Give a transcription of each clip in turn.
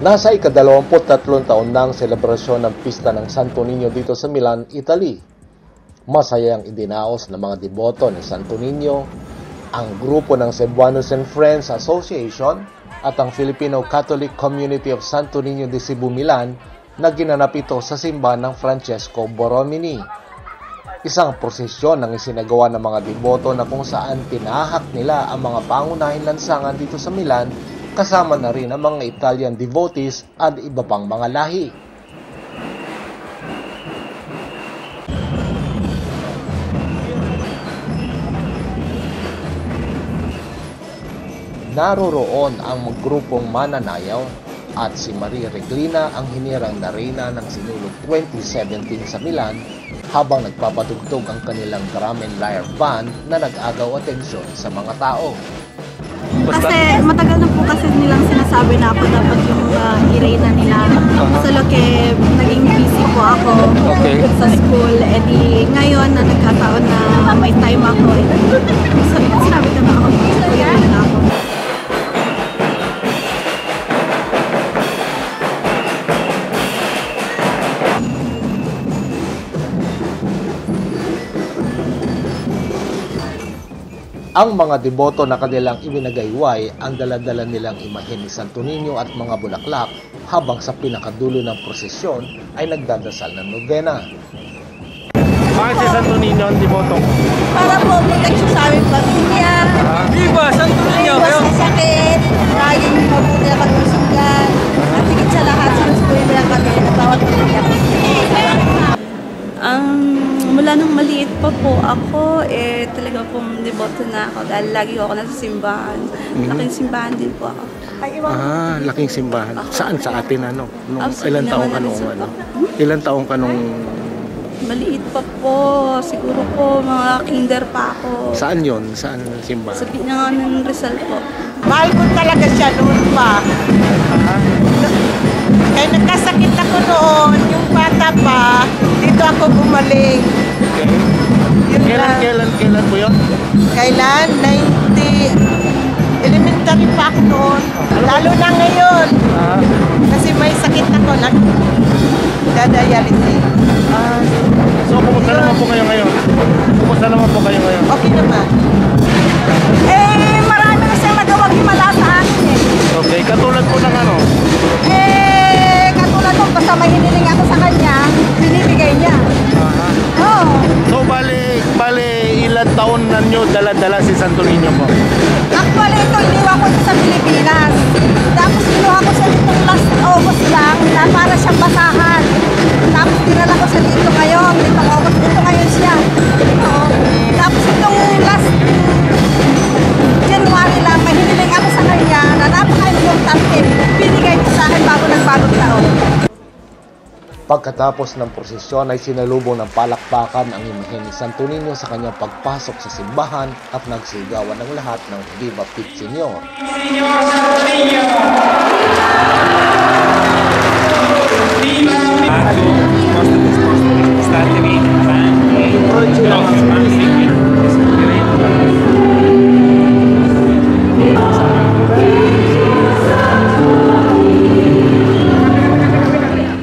Nasa ika-23 taon na ang selebrasyon ng Pista ng Santo Niño dito sa Milan, Italy. Masayang idinaos ng mga deboto ni Santo Niño, ang grupo ng Cebuanos and Friends Association at ang Filipino Catholic Community of Santo Niño de Cebu, Milan na ginanap ito sa simbahan ng Francesco Borromini. Isang prosesyon ang isinagawa ng mga deboto na kung saan tinahak nila ang mga pangunahing lansangan dito sa Milan, kasama na rin ang mga Italian devotees at iba pang mga lahi. Naroroon ang grupong mananayaw at si Maria Reglina ang hinirang na reyna ng Sinulog 2017 sa Milan habang nagpapatugtog ang kanilang drum and lyre band na nag-agaw atensyon sa mga tao. Kasi matagal na po kasi nilang sinasabi na ako dapat yung i-reyna nila. So loke, naging busy po ako sa school. E di ngayon na nagkataon na may time ako, sinabi ko na ako, i-reyna na ako. Ang mga deboto na kanilang ibinagayway ang daladala nilang imahen ni Santo Niño at mga bulaklak habang sa pinakadulo ng prosesyon ay nagdadasal ng nobena. Bakit si Santo Niño ang deboto ko? Para po protection sa aming pamilya. Viva Santo Niño! Iwas sa sakit. Laging mabuti ang pagkasundan. At higit sa lahat, sinusuloy nila kami na bawat pamilya. Mula nung maliit pa po ako, talaga pong deboto na ako dahil lagi ako nasa simbahan. Laking simbahan din po ako. Laking simbahan. Saan sa atin ano? Ilan taong ka nung ano? Ilan taong ka nung... Maliit pa po. Siguro po mga kinder pa ako. Saan yon? Saan simbahan? Sa Binangon ng Rizal po. Mahal ko talaga siya noon pa. Kaya nagkasakit ako noon, yung bata pa, dito ako gumaling. Kailan po yun? Kailan? 90, elementary pa ako noon. Lalo na ngayon. Kasi may sakit ako, nag-dialysis. So, kumusta naman po kayo ngayon? Kumusta naman po kayo ngayon? Okay naman. Marami na siyang nagawag himala sa akin Okay, katulad po ng ano? Katulad nung basta may hiniling ako sa kanya, binibigay niya. So, bali, ilan taon na nyo dala-dala si Santo Niño po? Actually, ito, iniwan ko ito sa Pilipinas. Tapos kinuha ko siya itong last August lang na para siyang basahan. Tapos dinala ko siya dito ngayon, itong August, ito ngayon siya. Tapos itong last January lang, may hiniling ako sa kanya na napaka-importante. Binigay ko sa akin bago nagbagong taon. Pagkatapos ng prosesyon ay sinalubong ng palakpakan ang imahen ni Santo Niño sa kanyang pagpasok sa simbahan at nagsigawan ng lahat ng Viva Pit Señor. Señor Santo Niño! Viva!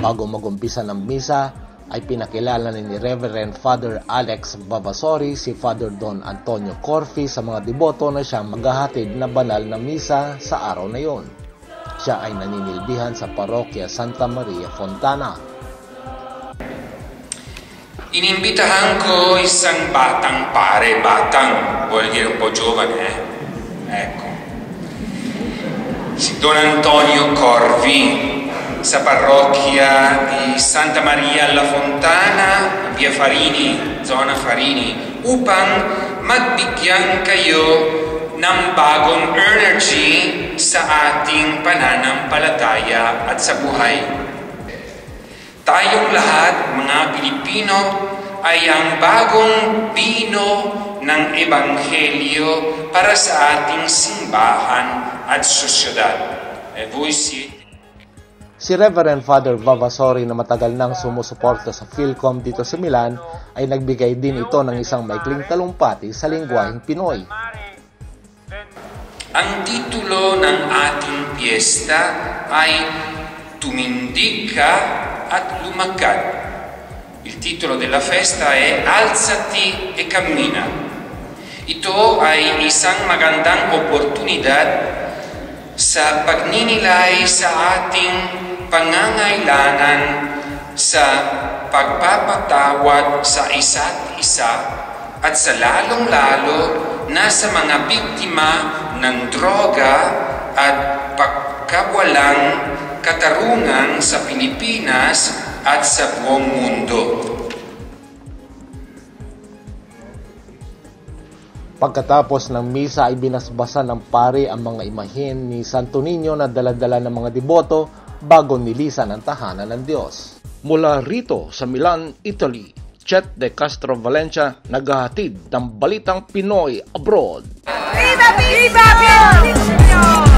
Bago mag-umpisa ng misa, ay pinakilala ni Reverend Father Alex Vavasori si Father Don Antonio Corfi sa mga deboto na siyang maghahatid na banal na misa sa araw na yon. Siya ay naninilbihan sa Parokya Santa Maria Fontana. Inimbitahan ko isang batang pare, batang, vuol dire un po' giovane, Ecco. Si Don Antonio Corvi, sa parrocchia di Santa Maria alla Fontana, via Farini, zona Farini, upang magbigyan kayo ng bagong energy sa ating pananampalataya at sa buhay. Tayong lahat, mga Pilipino, ay ang bagong bino ng Ebanghelyo para sa ating simbahan at sosyedad. E voi siete... Si Reverend Father Vavasori na matagal nang sumusuporta sa Philcom dito sa Milan ay nagbigay din ito ng isang maikling talumpati sa lengguwaheng Pinoy. Ang titulo ng ating piyesta ay tumindig ka at lumakad. Il titolo della festa è Alzati e cammina. Ito ay isang magandang oportunidad sa pagninilay sa ating pangangailangan sa pagpapatawad sa isa't isa at sa lalong-lalo na sa mga biktima ng droga at pagkawalang katarungan sa Pilipinas at sa buong mundo. Pagkatapos ng misa ay binasbasan ng pare ang mga imahen ni Santo Niño na dala-dala ng mga deboto bago nilisan ang tahanan ng Diyos. Mula rito sa Milan, Italy, Chet de Castro Valencia naghahatid ng balitang Pinoy abroad. Viva Pinoy!